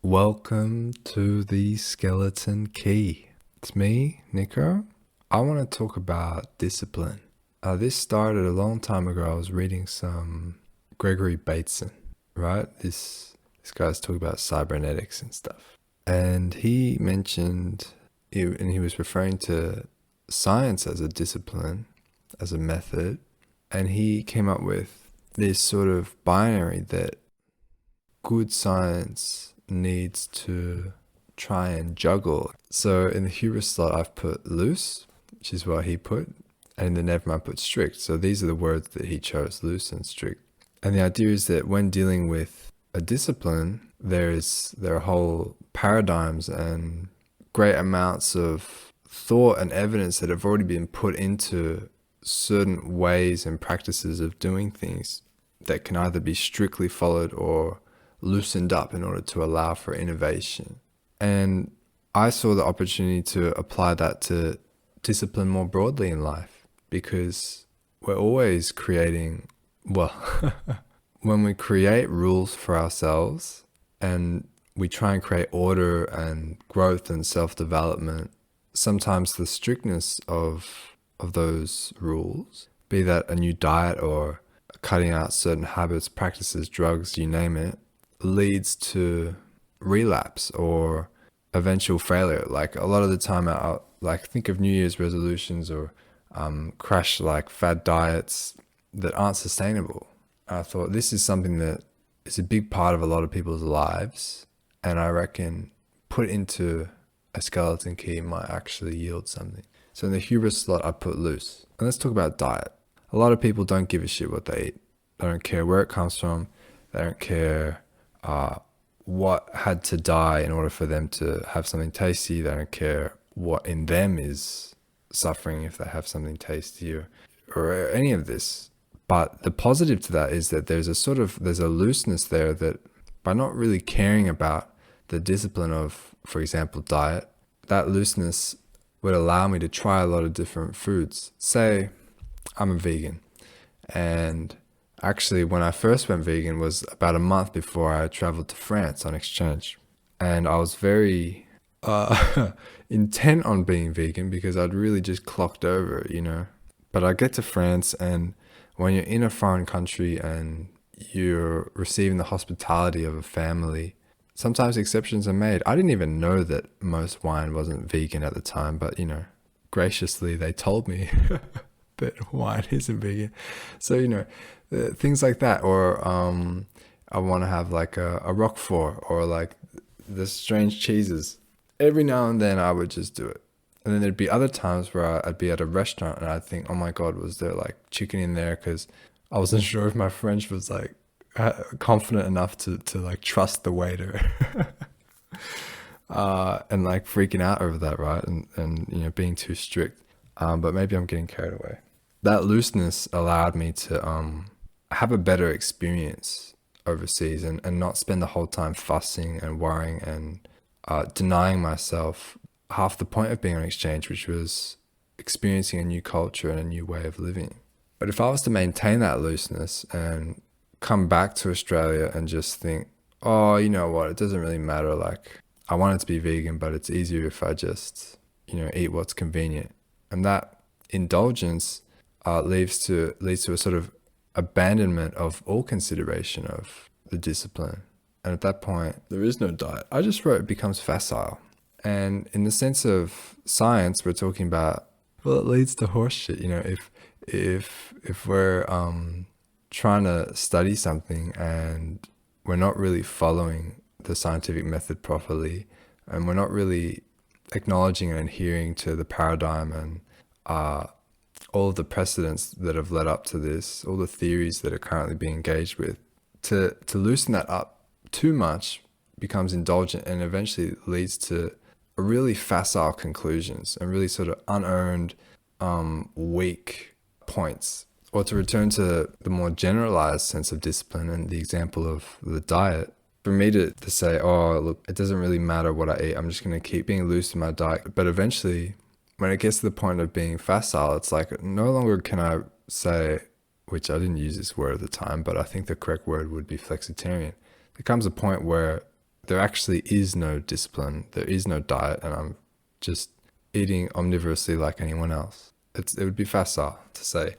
Welcome to the Skeleton Key. It's me, Niko. I want to talk about discipline. This started a long time ago. I was reading some Gregory Bateson, right? This guy's talking about cybernetics and stuff. And he mentioned, and he was referring to science as a discipline, as a method. And he came up with this sort of binary that good science needs to try and juggle. So in the hubris slot, I've put loose, which is what he put, and in the nevermind, I put strict. So these are the words that he chose, loose and strict. And the idea is that when dealing with a discipline, there are whole paradigms and great amounts of thought and evidence that have already been put into certain ways and practices of doing things that can either be strictly followed or loosened up in order to allow for innovation. And I saw the opportunity to apply that to discipline more broadly in life, because we're always creating, well, when we create rules for ourselves and we try and create order and growth and self-development, sometimes the strictness of those rules, be that a new diet or cutting out certain habits, practices, drugs, you name it, leads to relapse or eventual failure. Like a lot of the time, I like think of New Year's resolutions or crash like fad diets that aren't sustainable. I thought this is something that is a big part of a lot of people's lives, and I reckon put into a skeleton key might actually yield something. So in the hubris slot, I put loose. And let's talk about diet. A lot of people don't give a shit what they eat. They don't care where it comes from. They don't care what had to die in order for them to have something tasty. They don't care what in them is suffering if they have something tasty or any of this. But the positive to that is that there's a looseness there that by not really caring about the discipline of, for example, diet, that looseness would allow me to try a lot of different foods. Say I'm a vegan, and actually, when I first went vegan was about a month before I traveled to France on exchange. And I was very intent on being vegan because I'd really just clocked over. But I get to France, and when you're in a foreign country and you're receiving the hospitality of a family, sometimes exceptions are made. I didn't even know that most wine wasn't vegan at the time, but graciously they told me that wine isn't vegan. So, things like that, or I want to have like a Roquefort or like the strange cheeses. Every now and then I would just do it. And then there'd be other times where I'd be at a restaurant and I'd think, oh my God, was there like chicken in there? Because I wasn't sure if my French was like confident enough to like trust the waiter. And like freaking out over that, right? And being too strict. But maybe I'm getting carried away. That looseness allowed me to have a better experience overseas and not spend the whole time fussing and worrying and denying myself half the point of being on exchange, which was experiencing a new culture and a new way of living. But if I was to maintain that looseness and come back to Australia and just think, oh, you know what, it doesn't really matter. Like, I want it to be vegan, but it's easier if I just, eat what's convenient. And that indulgence leads to a sort of abandonment of all consideration of the discipline. And at that point, there is no diet. I just wrote it becomes facile. And in the sense of science, we're talking about, well, it leads to horse shit. If we're trying to study something and we're not really following the scientific method properly, and we're not really acknowledging and adhering to the paradigm and all of the precedents that have led up to this, all the theories that are currently being engaged with, to loosen that up too much becomes indulgent and eventually leads to really facile conclusions and really sort of unearned, weak points. Or to return to the more generalized sense of discipline and the example of the diet, for me to say, oh, look, it doesn't really matter what I eat. I'm just going to keep being loose in my diet. But eventually, when it gets to the point of being facile, it's like no longer can I say, which I didn't use this word at the time, but I think the correct word would be flexitarian. There comes a point where there actually is no discipline, there is no diet, and I'm just eating omnivorously like anyone else. It would be facile to say,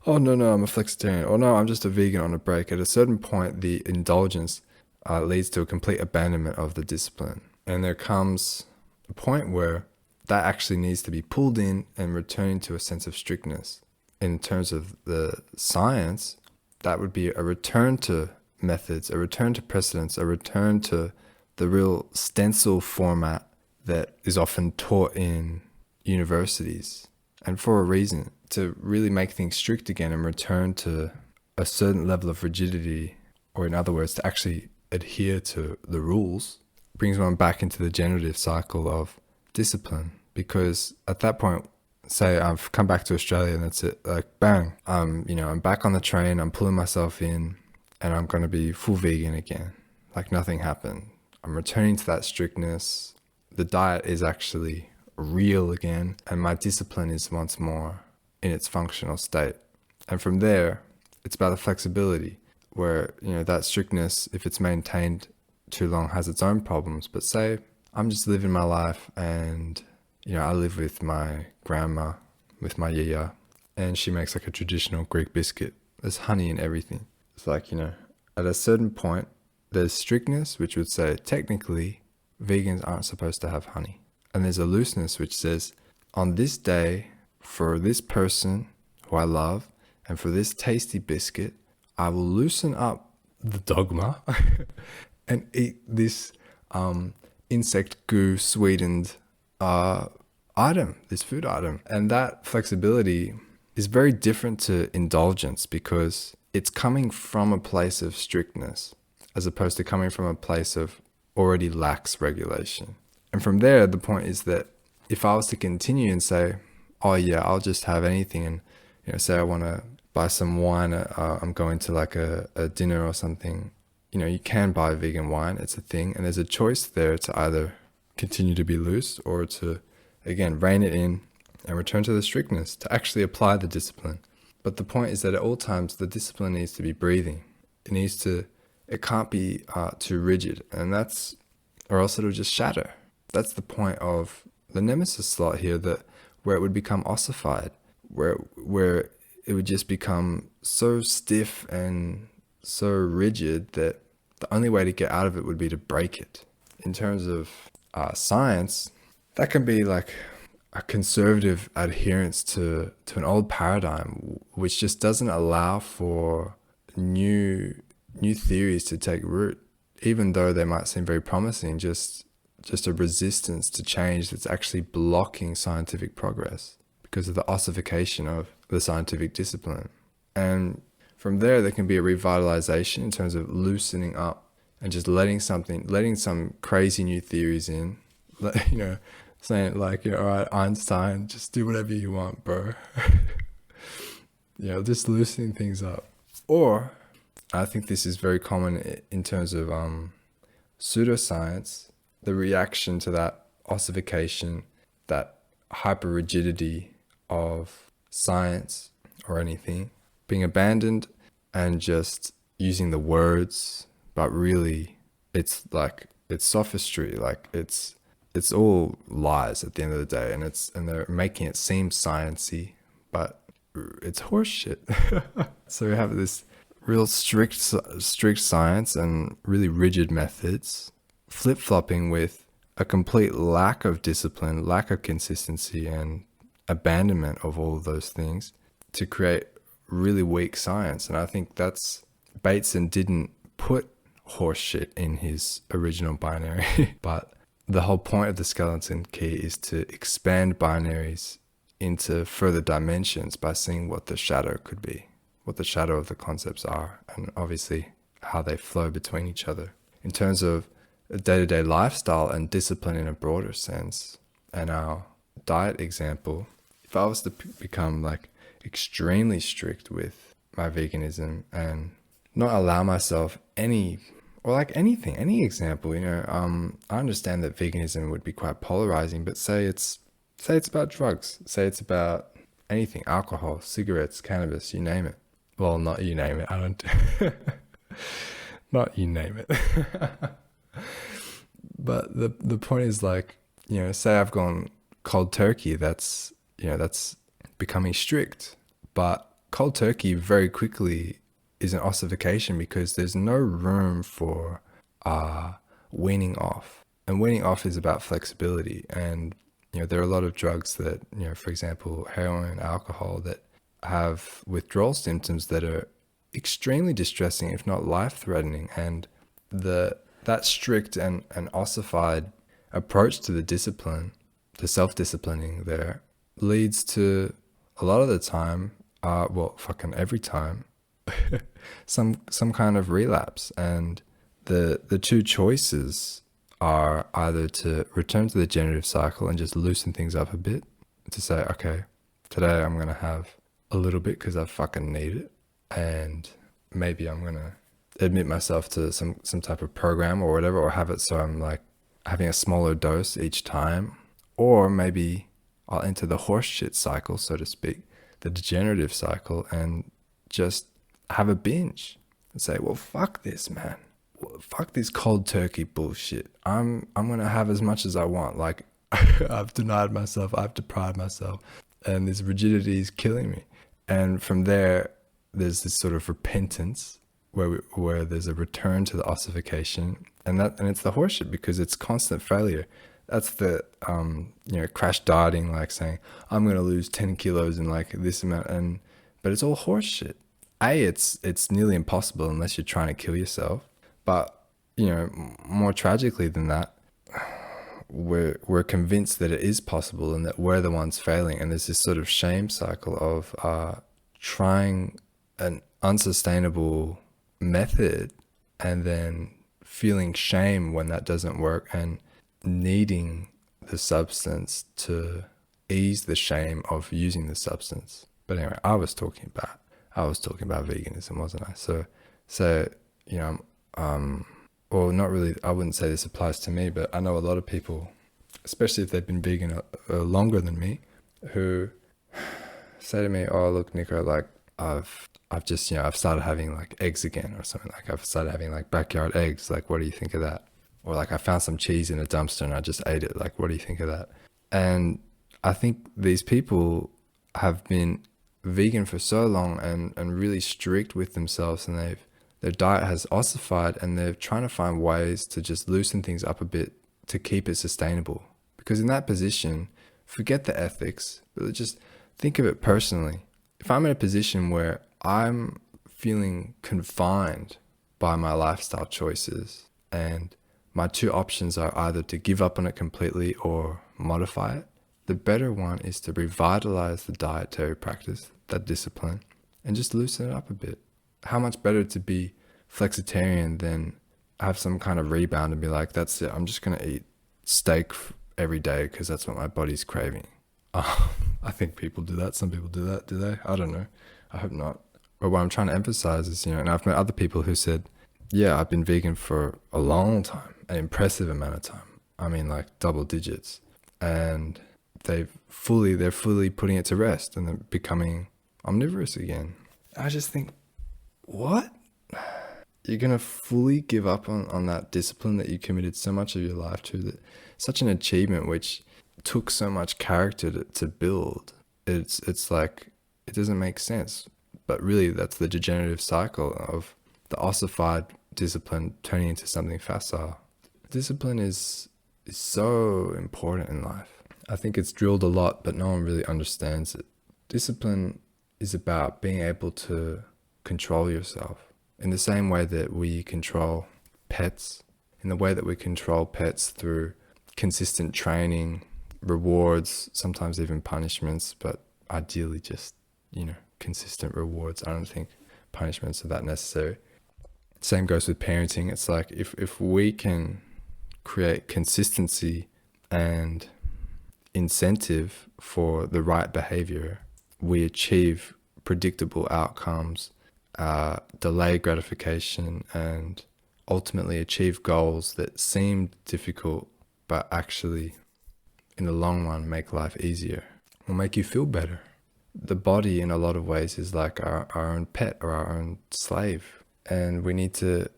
oh, no, I'm a flexitarian, or no, I'm just a vegan on a break. At a certain point, the indulgence leads to a complete abandonment of the discipline. And there comes a point where that actually needs to be pulled in and returning to a sense of strictness. In terms of the science, that would be a return to methods, a return to precedents, a return to the real stencil format that is often taught in universities, and for a reason, to really make things strict again and return to a certain level of rigidity, or in other words, to actually adhere to the rules, brings one back into the generative cycle of discipline. Because at that point, say I've come back to Australia and that's it, like bang, I'm back on the train, I'm pulling myself in, and I'm going to be full vegan again, like nothing happened. I'm returning to that strictness. The diet is actually real again, and my discipline is once more in its functional state. And from there, it's about the flexibility, where that strictness, if it's maintained too long, has its own problems. But say I'm just living my life, and I live with my grandma, with my yaya, and she makes like a traditional Greek biscuit. There's honey in everything. It's like, at a certain point, there's strictness, which would say technically vegans aren't supposed to have honey. And there's a looseness, which says on this day, for this person who I love, and for this tasty biscuit, I will loosen up the dogma and eat this insect goo sweetened item, this food item. And that flexibility is very different to indulgence, because it's coming from a place of strictness as opposed to coming from a place of already lax regulation. And from there, the point is that if I was to continue and say, oh yeah, I'll just have anything, and say I want to buy some wine, I'm going to like a dinner or something, you can buy vegan wine, it's a thing, and there's a choice there to either continue to be loose or to, again, rein it in and return to the strictness, to actually apply the discipline. But the point is that at all times, the discipline needs to be breathing. It can't be too rigid, and or else it'll just shatter. That's the point of the nemesis slot here, where it would become ossified, where it would just become so stiff and so rigid that the only way to get out of it would be to break it. In terms of science, that can be like a conservative adherence to an old paradigm, which just doesn't allow for new theories to take root, even though they might seem very promising. Just a resistance to change that's actually blocking scientific progress because of the ossification of the scientific discipline. And from there can be a revitalization in terms of loosening up and just letting some crazy new theories in, saying like, all right, Einstein, just do whatever you want, bro. Just loosening things up. Or I think this is very common in terms of pseudoscience, the reaction to that ossification, that hyper rigidity of science or anything being abandoned, and just using the words, but really it's sophistry, like it's all lies at the end of the day, and they're making it seem sciencey, but it's horseshit. So we have this real strict science and really rigid methods, flip-flopping with a complete lack of discipline, lack of consistency, and abandonment of all of those things to create really weak science. And I think Bateson didn't put horseshit in his original binary, but the whole point of the skeleton key is to expand binaries into further dimensions by seeing what the shadow could be, what the shadow of the concepts are, and obviously how they flow between each other. In terms of a day-to-day lifestyle and discipline in a broader sense, and our diet example, if I was to become like extremely strict with my veganism and not allow myself any example, I understand that veganism would be quite polarizing, but say it's about drugs, say it's about anything, alcohol, cigarettes, cannabis, you name it. Well, not you name it. I don't, not you name it. But the point is like, say I've gone cold turkey, that's becoming strict. But cold turkey very quickly is an ossification because there's no room for weaning off. And weaning off is about flexibility. And, there are a lot of drugs that, for example, heroin, alcohol, that have withdrawal symptoms that are extremely distressing, if not life-threatening. And that strict and ossified approach to the discipline, the self-disciplining there, leads to a lot of the time, fucking every time, some kind of relapse. And the two choices are either to return to the generative cycle and just loosen things up a bit, to say, okay, today I'm going to have a little bit because I fucking need it, and maybe I'm going to admit myself to some type of program or whatever, or have it so I'm like having a smaller dose each time. Or maybe I'll enter the horse shit cycle, so to speak, the degenerative cycle, and just have a binge and say, well, fuck this, man. Fuck this cold turkey bullshit. I'm gonna have as much as I want. Like, I've denied myself, I've deprived myself, and this rigidity is killing me. And from there, there's this sort of repentance where there's a return to the ossification, and it's the horseshit because it's constant failure. That's the crash dieting, like saying I'm gonna lose 10 kilos in like this amount, but it's all horseshit. It's nearly impossible unless you're trying to kill yourself. But, more tragically than that, we're convinced that it is possible and that we're the ones failing. And there's this sort of shame cycle of trying an unsustainable method and then feeling shame when that doesn't work and needing the substance to ease the shame of using the substance. But anyway, I was talking about veganism, wasn't I? So well, not really, I wouldn't say this applies to me, but I know a lot of people, especially if they've been vegan longer than me, who say to me, oh, look, Niko, like I've just, I've started having like eggs again, or something. Like I've started having like backyard eggs. Like, what do you think of that? Or like I found some cheese in a dumpster and I just ate it. Like, what do you think of that? And I think these people have been vegan for so long and really strict with themselves, and their diet has ossified, and they're trying to find ways to just loosen things up a bit to keep it sustainable. Because in that position, forget the ethics, but just think of it personally. If I'm in a position where I'm feeling confined by my lifestyle choices, and my two options are either to give up on it completely or modify it, the better one is to revitalize the dietary practice, that discipline, and just loosen it up a bit. How much better to be flexitarian than have some kind of rebound and be like, that's it, I'm just going to eat steak every day because that's what my body's craving. I think people do that. Some people do that, do they? I don't know. I hope not. But what I'm trying to emphasize is, and I've met other people who said, yeah, I've been vegan for a long time, an impressive amount of time. I mean, like double digits. And they're fully putting it to rest and they're becoming omnivorous again. I just think, what? You're going to fully give up on that discipline that you committed so much of your life to, that such an achievement which took so much character to build. It's like, it doesn't make sense. But really, that's the degenerative cycle of the ossified discipline turning into something facile. Discipline is so important in life. I think it's drilled a lot, but no one really understands it. Discipline is about being able to control yourself in the same way that we control pets, in the way that we control pets through consistent training, rewards, sometimes even punishments, but ideally just, consistent rewards. I don't think punishments are that necessary. Same goes with parenting. It's like if we can create consistency and incentive for the right behavior, we achieve predictable outcomes, delay gratification, and ultimately achieve goals that seem difficult but actually in the long run make life easier, will make you feel better. The body in a lot of ways is like our own pet or our own slave, and we need to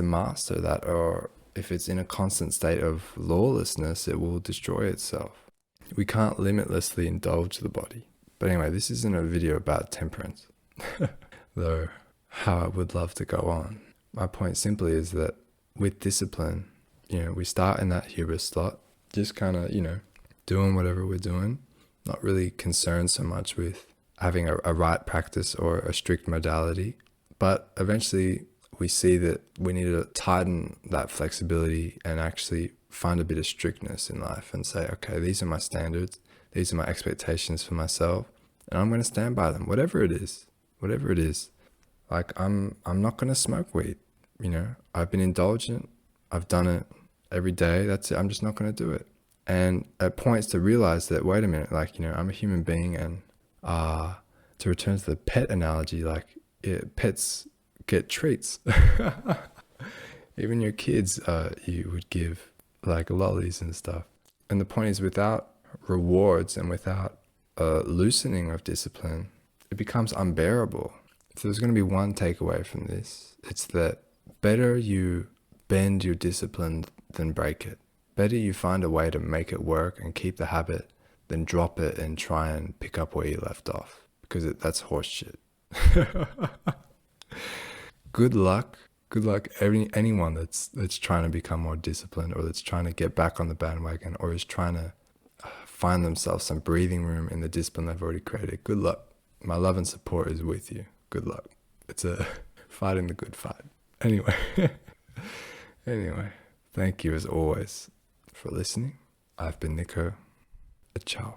master that, or if it's in a constant state of lawlessness, it will destroy itself. We can't limitlessly indulge the body. But anyway, this isn't a video about temperance, though how I would love to go on. My point simply is that with discipline, we start in that hubris slot, just kind of, doing whatever we're doing, not really concerned so much with having a right practice or a strict modality. But eventually we see that we need to tighten that flexibility and actually find a bit of strictness in life and say, okay, these are my standards. These are my expectations for myself, and I'm going to stand by them, whatever it is. Like I'm not going to smoke weed. I've been indulgent. I've done it every day. That's it. I'm just not going to do it. And at points to realize that, wait a minute, I'm a human being, and to return to the pet analogy, pets get treats. Even your kids, you would give lollies and stuff. And the point is, without rewards and without loosening of discipline, it becomes unbearable. If there's going to be one takeaway from this, it's that better you bend your discipline than break it. Better you find a way to make it work and keep the habit than drop it and try and pick up where you left off, because that's horse shit. Good luck anyone that's trying to become more disciplined, or that's trying to get back on the bandwagon, or is trying to find themselves some breathing room in the discipline they've already created. Good luck. My love and support is with you. Good luck. It's a fighting the good fight. Anyway, thank you as always for listening. I've been Niko. Ciao.